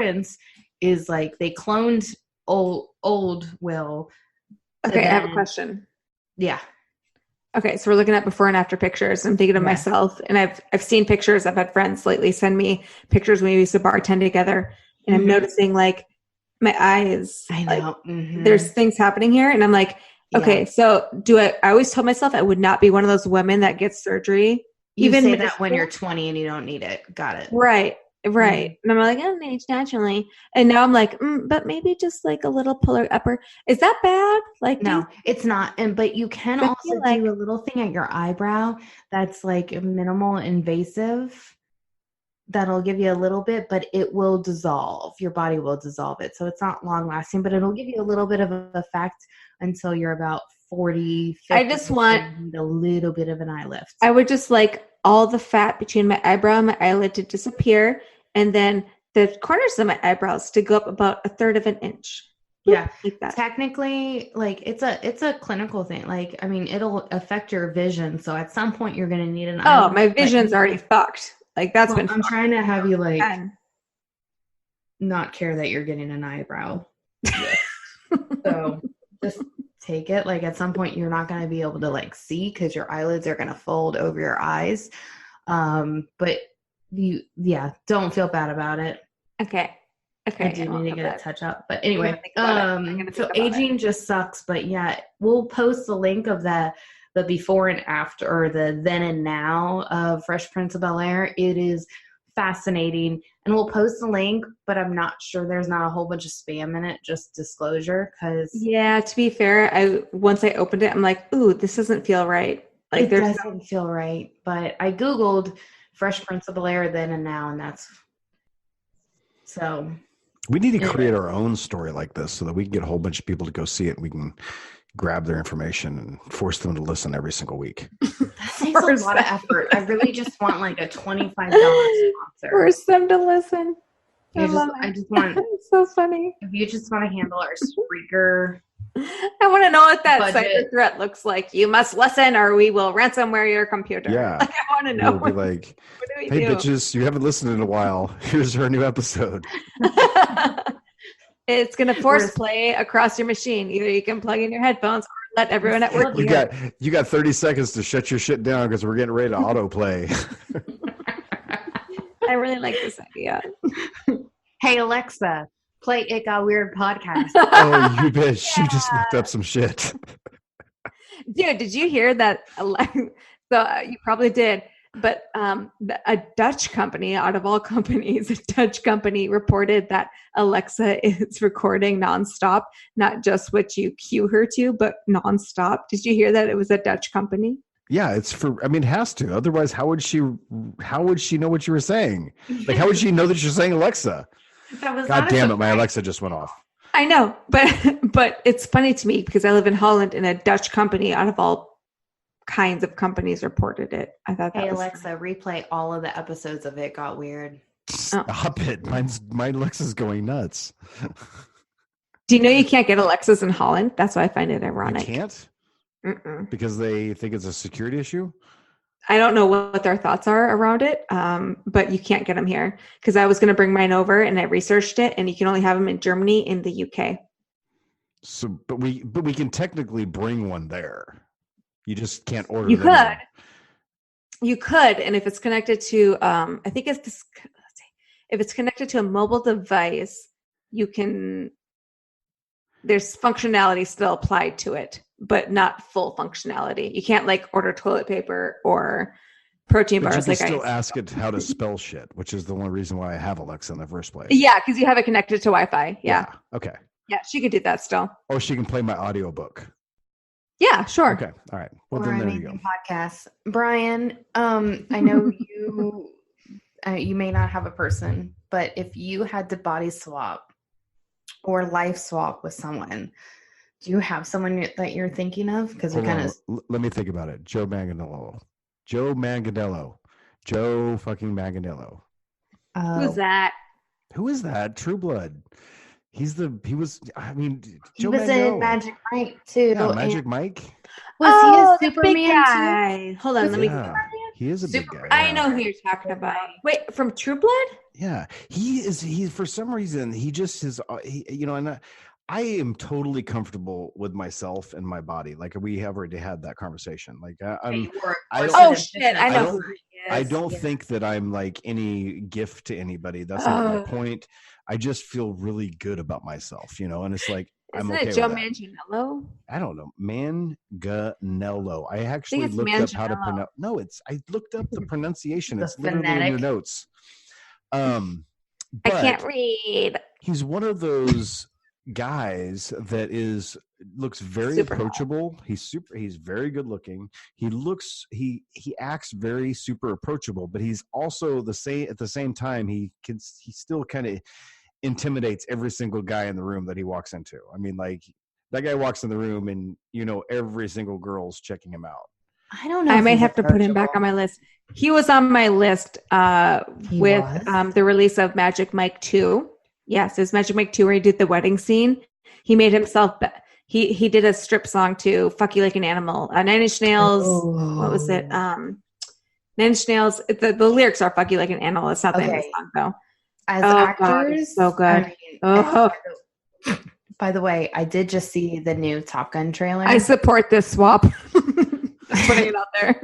Prince is like they cloned old Will. Okay, I have a question. Yeah. Okay, so we're looking at before and after pictures. I'm thinking of myself, and I've seen pictures. I've had friends lately send me pictures when we used to bartend together, and I'm noticing like my eyes. I know. Like, there's things happening here, and I'm like, okay, so I always told myself I would not be one of those women that gets surgery. You say that when you're 20 and you don't need it. Got it. Right. And I'm like, I don't age naturally. And now I'm like, but maybe just like a little puller upper. Is that bad? Like, no, it's not. But you can also do a little thing at your eyebrow that's like minimal invasive. That'll give you a little bit, but it will dissolve. Your body will dissolve it. So it's not long lasting, but it'll give you a little bit of an effect until you're about 40, 50. I just want a little bit of an eye lift. I would just like all the fat between my eyebrow and my eyelid to disappear, and then the corners of my eyebrows to go up about 1/3 of an inch. Yeah, like that. Technically, like it's a clinical thing. Like, I mean, it'll affect your vision. So at some point, you're going to need an eye. Oh, my vision's already fucked. Like that's been. I'm trying to have you like not care that you're getting an eyebrow. So just take it. Like at some point, you're not going to be able to like see because your eyelids are going to fold over your eyes. But don't feel bad about it. Okay. I do need to get a touch up. But anyway, so aging just sucks. But yeah, we'll post the link of the before and after, or the then and now of Fresh Prince of Bel-Air. It is fascinating, and we'll post the link, but I'm not sure there's not a whole bunch of spam in it, just disclosure. To be fair, once I opened it, I'm like, ooh, this doesn't feel right. Like it doesn't feel right. But I Googled Fresh Prince of Bel-Air then and now, and that's so. We need to create our own story like this so that we can get a whole bunch of people to go see it, and we can grab their information and force them to listen every single week. That takes a lot of effort. I really just want like a $25 sponsor. Force them to listen. I just want. It's so funny. If you just want to handle our Spreaker. I want to know what that cyber threat looks like. You must listen, or we will ransomware your computer. Yeah, like, I want to know. It'll be like, hey, bitches, you haven't listened in a while. Here's our new episode. It's going to force play across your machine. Either you can plug in your headphones or let everyone at work. You got 30 seconds to shut your shit down because we're getting ready to autoplay. I really like this idea. Hey, Alexa, play It Got Weird podcast. Oh, you bitch. Yeah. You just looked up some shit. Dude, did you hear that? So you probably did. But a Dutch company, out of all companies, a Dutch company reported that Alexa is recording nonstop, not just what you cue her to, but nonstop. Did you hear that it was a Dutch company? Yeah, it has to. Otherwise, how would she know what you were saying? Like, how would she know that you're saying Alexa? God damn it, my Alexa just went off. I know, but it's funny to me because I live in Holland and a Dutch company, out of all kinds of companies, reported it. I thought that was Alexa, replay all of the episodes of It Got Weird. Stop it. My Alexa's going nuts. Do you know you can't get Alexas in Holland? That's why I find it ironic. You can't? Because they think it's a security issue? I don't know what their thoughts are around it, but you can't get them here. Because I was going to bring mine over and I researched it, and you can only have them in Germany and the UK. So, but we can technically bring one there. You just can't order. You could, and if it's connected to, I think if it's connected to a mobile device, you can. There's functionality still applied to it, but not full functionality. You can't like order toilet paper or protein bars. You can still ask it how to spell shit, which is the only reason why I have Alexa in the first place. Yeah, because you have it connected to Wi-Fi. Yeah. Okay. Yeah, she could do that still. Or she can play my audiobook. Yeah, sure. Okay. All right. Well, then there you go. Podcasts. Brian, I know you may not have a person, but if you had to body swap or life swap with someone, do you have someone that you're thinking of? Because we kind of let me think about it. Joe Manganiello. Joe fucking Manganiello. Who's that? Who is that? True Blood. He was in Magic Mike too. Yeah, Magic Mike. Was he a Superman too? Hold on, let me. He is a big guy. I know who you're talking about. Wait, from True Blood? Yeah, he's for some reason he just is. And I am totally comfortable with myself and my body. Like we have already had that conversation. Like I don't think that I'm like any gift to anybody. That's not my point. I just feel really good about myself, and it's like, Isn't it Joe Manganiello? I don't know. Manganiello. I actually looked up how to pronounce. No, I looked up the pronunciation. It's literally in your notes. I can't read. He's one of those guys that looks very approachable. He's very good looking. He acts very super approachable, but he's also at the same time he still kind of intimidates every single guy in the room that he walks into. I mean, like that guy walks in the room and every single girl's checking him out. I don't know. I might have to put him back on my list. He was on my list with the release of Magic Mike 2. Yes, it was Magic Mike 2 where he did the wedding scene. He made himself he did a strip song to Fuck You Like an Animal. Nine Inch Nails. What was it? Nine Inch Nails. The lyrics are Fuck You Like an Animal. It's not the name of the song though. As actors, so good. By the way, I did just see the new Top Gun trailer. I support this swap. Just putting it out there.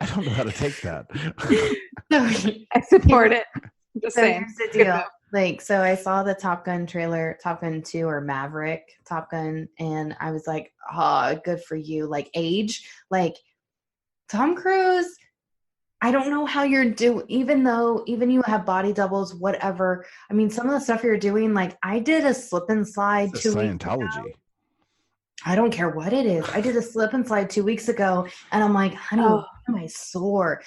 I don't know how to take that. I support it. Just saying. Here's the deal. Like, so I saw the Top Gun trailer, Top Gun 2 or Maverick Top Gun, and I was like, oh, good for you. Like age, like Tom Cruise, I don't know how you're doing, even you have body doubles, whatever. I mean, some of the stuff you're doing, like I did a slip and slide it's 2 weeks ago. I don't care what it is. I did a slip and slide 2 weeks ago, and I'm like, honey, why am I sore?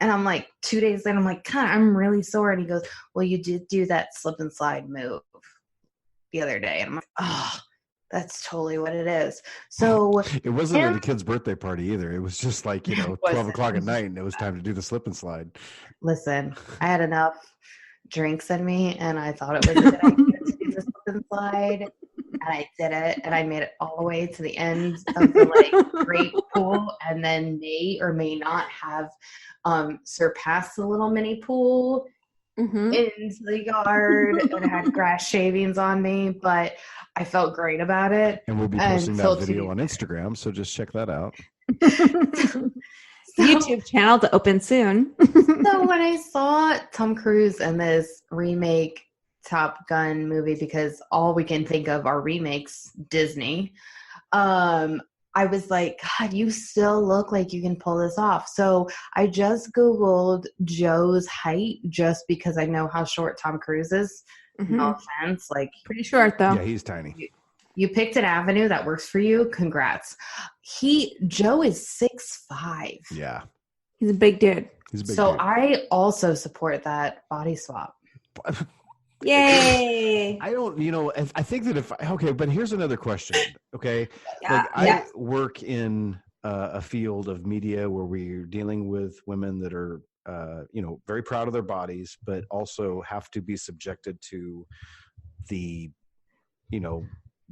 And I'm like, 2 days later, I'm like, God, I'm really sore. And he goes, well, you did do that slip and slide move the other day. And I'm like, oh, that's totally what it is. So it wasn't at a kid's birthday party either. It was just like, 12 o'clock at night and it was time to do the slip and slide. Listen, I had enough drinks in me and I thought it was a good idea to do the slip and slide. And I did it and I made it all the way to the end of the great pool and then may or may not have surpassed the little mini pool into the yard and had grass shavings on me, but I felt great about it. And we'll be posting that video on Instagram, so just check that out. YouTube channel to open soon. So when I saw Tom Cruise in this remake Top Gun movie, because all we can think of are remakes, Disney, I was like, God, you still look like you can pull this off. So I just Googled Joe's height just because I know how short Tom Cruise is. No offense. Like, pretty short though. Yeah, he's tiny. You picked an avenue that works for you. Congrats. Joe is 6'5". Yeah. He's a big dude. So I also support that body swap. Yay. I don't, I think that but here's another question. Okay. Yeah. I work in a field of media where we're dealing with women that are, very proud of their bodies, but also have to be subjected to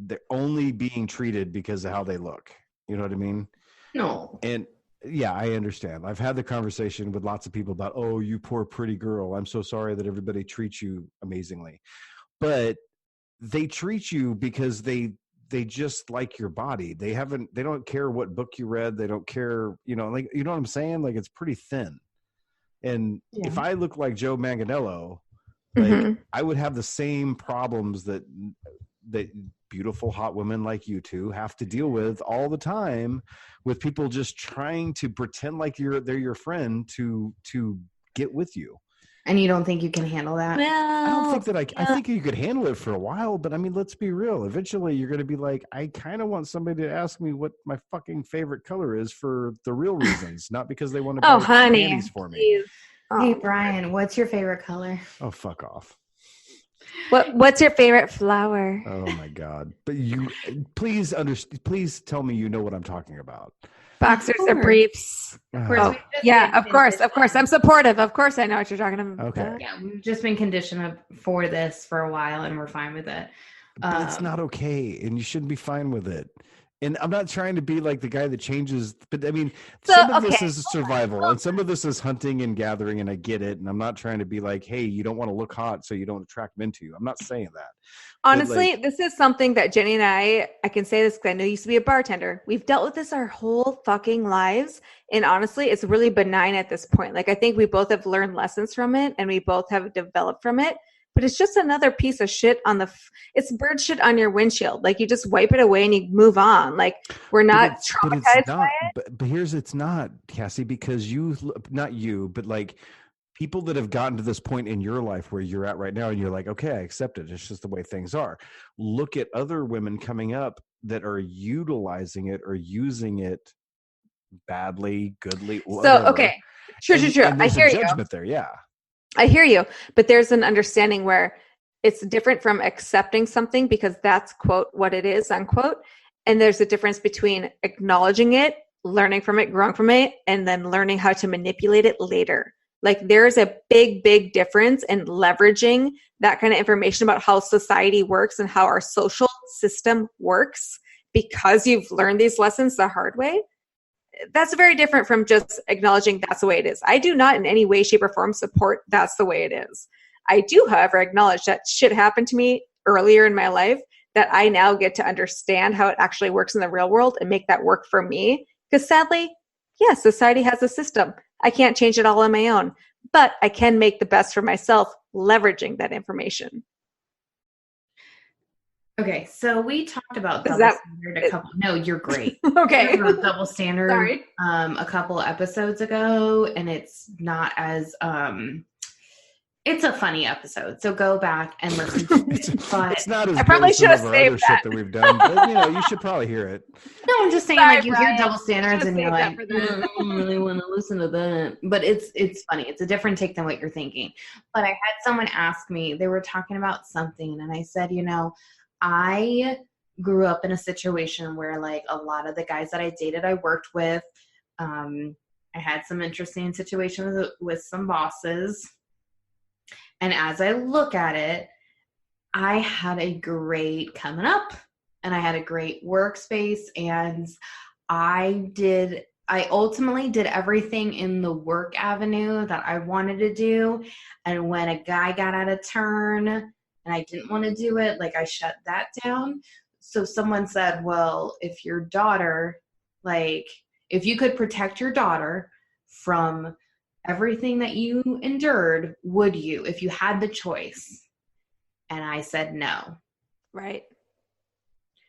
they're only being treated because of how they look. You know what I mean? No. And yeah, I understand. I've had the conversation with lots of people about, oh, you poor pretty girl. I'm so sorry that everybody treats you amazingly. But they treat you because they just like your body. They don't care what book you read. They don't care, you know what I'm saying? Like, it's pretty thin. And if I look like Joe Manganiello, I would have the same problems that beautiful hot women like you two have to deal with all the time, with people just trying to pretend like they're your friend to get with you. And you don't think you can handle that? Well, I don't think that I think you could handle it for a while, but I mean, let's be real. Eventually you're going to be like, I kind of want somebody to ask me what my fucking favorite color is for the real reasons, not because they want to buy panties for me. Hey, Brian, what's your favorite color? Oh, fuck off. What's your favorite flower? Oh my God. But please tell me you know what I'm talking about. Boxers or briefs. Of course. I'm supportive. Of course I know what you're talking about. Okay. Yeah, we've just been conditioned for this for a while and we're fine with it. But it's not okay, and you shouldn't be fine with it. And I'm not trying to be like the guy that changes, but I mean, So, some of this okay. is survival and some of this is hunting and gathering, and I get it. And I'm not trying to be like, hey, you don't want to look hot so you don't attract men to you. I'm not saying that. Honestly, Like, this is something that Jenny and I can say this because I know you used to be a bartender. We've dealt with this our whole fucking lives. And honestly, it's really benign at this point. Like, I think we both have learned lessons from it and we both have developed from it. But it's just another piece of shit on it's bird shit on your windshield. Like, you just wipe it away and you move on. Like, we're not traumatized by it. But here's, it's not, Cassie, because not you, but like people that have gotten to this point in your life where you're at right now and you're like, okay, I accept it. It's just the way things are. Look at other women coming up that are utilizing it or using it badly, goodly, whatever. So, okay. True. And I hear you. Judgment there, yeah. I hear you, but there's an understanding where it's different from accepting something because that's, quote, what it is, unquote. And there's a difference between acknowledging it, learning from it, growing from it, and then learning how to manipulate it later. Like, there's a big, big difference in leveraging that kind of information about how society works and how our social system works because you've learned these lessons the hard way. That's very different from just acknowledging that's the way it is. I do not in any way, shape, or form support that's the way it is. I do, however, acknowledge that shit happened to me earlier in my life that I now get to understand how it actually works in the real world and make that work for me. Because sadly, yes, society has a system. I can't change it all on my own, but I can make the best for myself leveraging that information. Okay, so we talked about double standard a couple. No, you're great. Okay, double standard. Sorry. A couple episodes ago, and it's not as it's a funny episode. So go back and listen to it. But it's not as I probably should have saved that. Shit that we've done. But, you should probably hear it. No, I'm just saying, Sorry, like, you Brian. hear double standards and you're like, I don't really want to listen to that. But it's funny. It's a different take than what you're thinking. But I had someone ask me, they were talking about something, and I said, I grew up in a situation where, like, a lot of the guys that I dated, I worked with. I had some interesting situations with some bosses. And as I look at it, I had a great coming up and I had a great workspace, and I ultimately did everything in the work avenue that I wanted to do. And when a guy got out of turn and I didn't want to do it, like, I shut that down. So someone said, well, if your daughter, like, if you could protect your daughter from everything that you endured, would you, if you had the choice? And I said no. Right.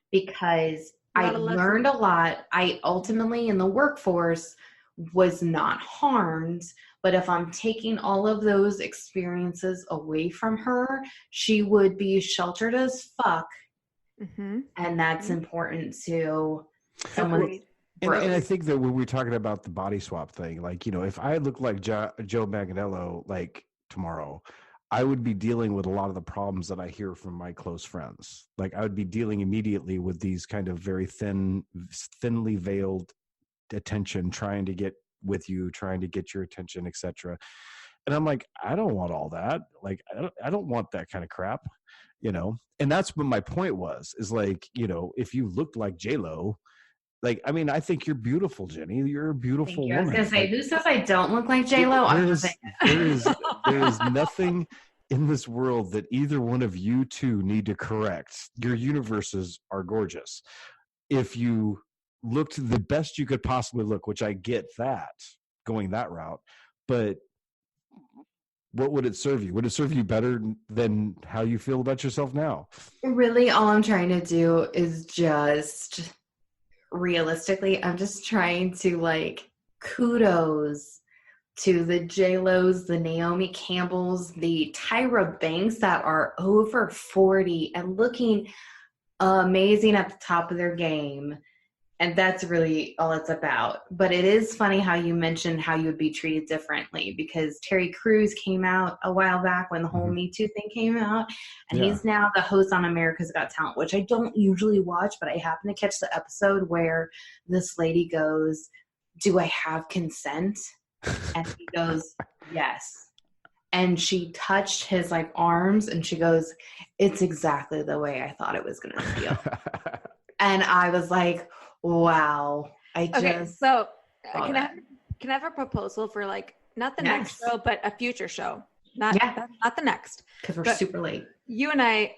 Because I learned a lot. I ultimately in the workforce was not harmed, but if I'm taking all of those experiences away from her, she would be sheltered as fuck. Mm-hmm. And that's important to someone. And I think that when we're talking about the body swap thing, like, if I look like Joe Manganiello, like, tomorrow, I would be dealing with a lot of the problems that I hear from my close friends. Like, I would be dealing immediately with these kind of very thinly veiled attention, trying to get with you, trying to get your attention, etc. And I'm like, I don't want all that. Like, I don't want that kind of crap, And that's what my point was, is like, if you looked like J-Lo, like, I mean, I think you're beautiful, Jenny. You're a beautiful woman. I was going to say, who says I don't look like J-Lo? There is nothing in this world that either one of you two need to correct. Your universes are gorgeous. If you looked the best you could possibly look, which I get that, going that route, but what would it serve you? Would it serve you better than how you feel about yourself now? Really, all I'm trying to do is just... realistically, I'm just trying to, like, kudos to the J-Los, the Naomi Campbells, the Tyra Banks that are over 40 and looking amazing at the top of their game. And that's really all it's about. But it is funny how you mentioned how you would be treated differently, because Terry Crews came out a while back when the whole Me Too thing came out. And he's now the host on America's Got Talent, which I don't usually watch, but I happened to catch the episode where this lady goes, do I have consent? And he goes, yes. And she touched his, like, arms, and she goes, it's exactly the way I thought it was going to feel. And I was like, Wow. Okay, so saw can I that. have a proposal for like not the next Yes. show, but a future show? Not the next. Because we're But super late. You and I